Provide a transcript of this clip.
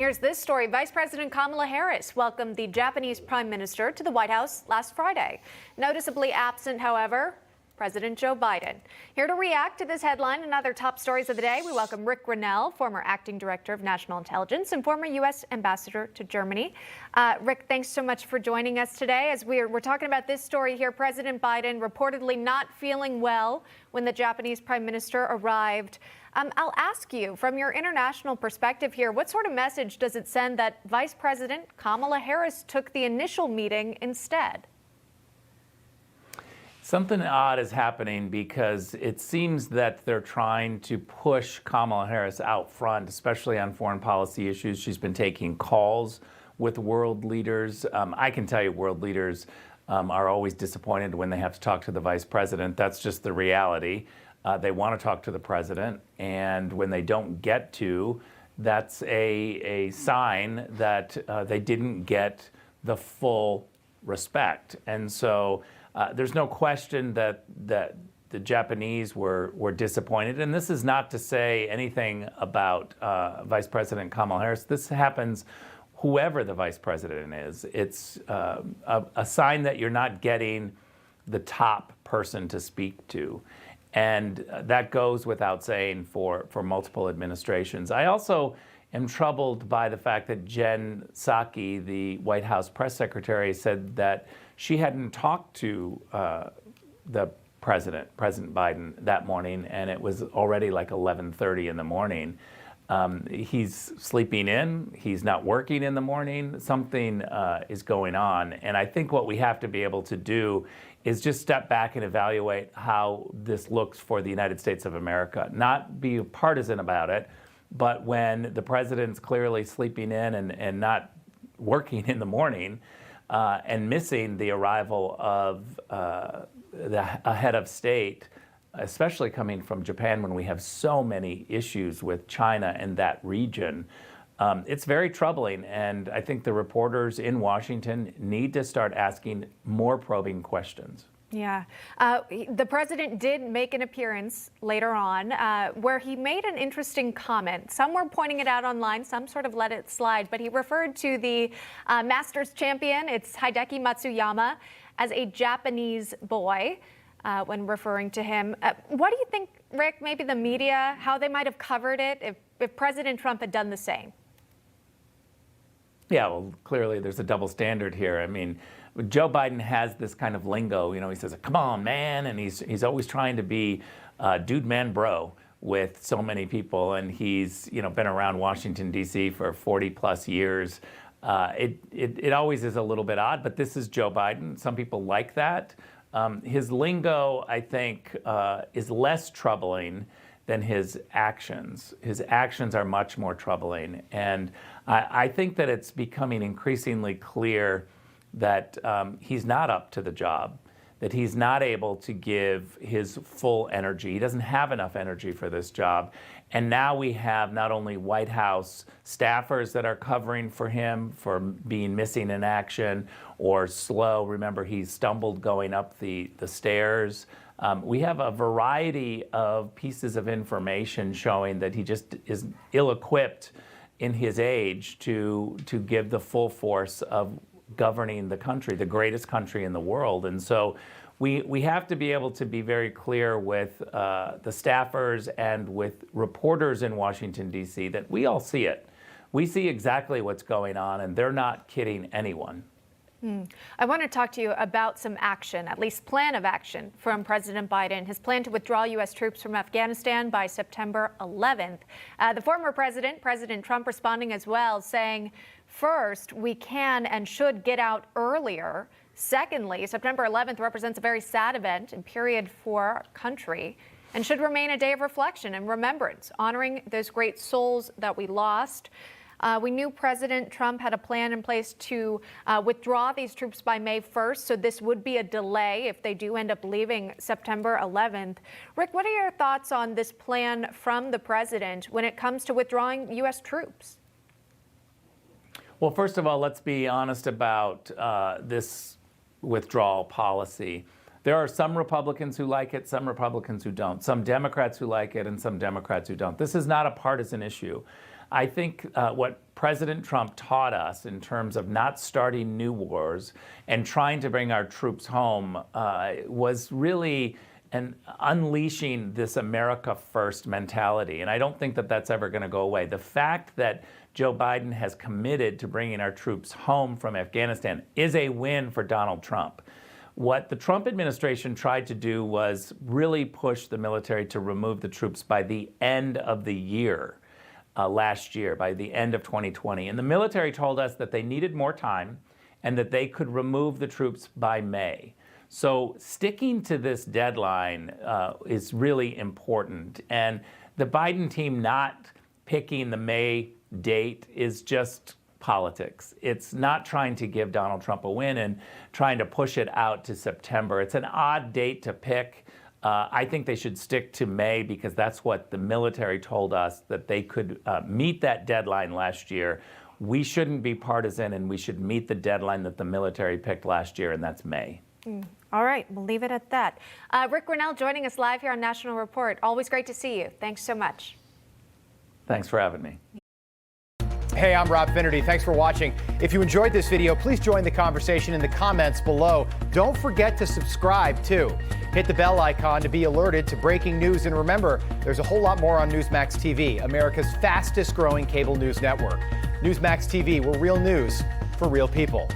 Here's this story. Vice President Kamala Harris welcomed the Japanese Prime Minister to the White House last Friday. Noticeably absent, however, President Joe Biden. Here to react to this headline and other top stories of the day, we welcome Rick Grenell, former acting director of national intelligence and former U.S. ambassador to Germany. Rick, thanks so much for joining us today. As we're talking about this story here, President Biden reportedly not feeling well when the Japanese Prime Minister arrived. I'll ask you, from your international perspective here, what sort of message does it send that Vice President Kamala Harris took the initial meeting instead? Something odd is happening because it seems that they're trying to push Kamala Harris out front, especially on foreign policy issues. She's been taking calls with world leaders. I can tell you world leaders are always disappointed when they have to talk to the vice president. That's just the reality. They want to talk to the president, and when they don't get to, that's a sign that they didn't get the full respect. And so there's no question that the Japanese were disappointed. And this is not to say anything about Vice President Kamala Harris. This happens whoever the vice president is. It's a sign that you're not getting the top person to speak to. And that goes without saying for multiple administrations. I also am troubled by the fact that Jen Psaki, the White House press secretary, said that she hadn't talked to the President Biden that morning, and it was already like 11:30 in the morning. He's sleeping in, he's not working in the morning, something is going on. And I think what we have to be able to do is just step back and evaluate how this looks for the United States of America. Not be partisan about it, but when the president's clearly sleeping in and not working in the morning and missing the arrival of a head of state, especially coming from Japan when we have so many issues with China and that region, it's very troubling, and I think the reporters in Washington need to start asking more probing questions. Yeah. The president did make an appearance later on where he made an interesting comment. Some were pointing it out online, some sort of let it slide, but he referred to the Masters champion, it's Hideki Matsuyama, as a Japanese boy when referring to him. What do you think, Rick, maybe the media, how they might have covered it if President Trump had done the same? Yeah, well, clearly there's a double standard here. I mean, Joe Biden has this kind of lingo, he says, come on, man, and he's always trying to be dude, man, bro with so many people, and he's, been around Washington, D.C. for 40 plus years. It always is a little bit odd, but this is Joe Biden. Some people like that. His lingo, I think, is less troubling than his actions. His actions are much more troubling. And I think that it's becoming increasingly clear that he's not up to the job, that he's not able to give his full energy. He doesn't have enough energy for this job. And now we have not only White House staffers that are covering for him for being missing in action or slow. Remember, he stumbled going up the stairs. We have a variety of pieces of information showing that he just is ill-equipped in his age to give the full force of governing the country, the greatest country in the world. And so we have to be able to be very clear with the staffers and with reporters in Washington, D.C., that we all see it. We see exactly what's going on, and they're not kidding anyone. I want to talk to you about some action, at least plan of action from President Biden. His plan to withdraw U.S. troops from Afghanistan by September 11th. The former president, President Trump, responding as well, saying, first, we can and should get out earlier. Secondly, September 11th represents a very sad event and period for our country and should remain a day of reflection and remembrance, honoring those great souls that we lost. We knew President Trump had a plan in place to withdraw these troops by May 1st, so this would be a delay if they do end up leaving September 11th. Rick, what are your thoughts on this plan from the president when it comes to withdrawing U.S. troops? Well, first of all, let's be honest about this withdrawal policy. There are some Republicans who like it, some Republicans who don't, some Democrats who like it, and some Democrats who don't. This is not a partisan issue. I think what President Trump taught us in terms of not starting new wars and trying to bring our troops home was really unleashing this America First mentality. And I don't think that that's ever going to go away. The fact that Joe Biden has committed to bringing our troops home from Afghanistan is a win for Donald Trump. What the Trump administration tried to do was really push the military to remove the troops by the end of the year. Last year, by the end of 2020. And the military told us that they needed more time and that they could remove the troops by May. So sticking to this deadline is really important. And the Biden team not picking the May date is just politics. It's not trying to give Donald Trump a win and trying to push it out to September. It's an odd date to pick. I think they should stick to May because that's what the military told us, that they could meet that deadline last year. We shouldn't be partisan, and we should meet the deadline that the military picked last year, and that's May. All right, we'll leave it at that. Rick Grenell joining us live here on National Report. Always great to see you. Thanks so much. Thanks for having me. Hey, I'm Rob Finnerty. Thanks for watching. If you enjoyed this video, please join the conversation in the comments below. Don't forget to subscribe, too. Hit the bell icon to be alerted to breaking news. And remember, there's a whole lot more on Newsmax TV, America's fastest growing cable news network. Newsmax TV, we're real news for real people.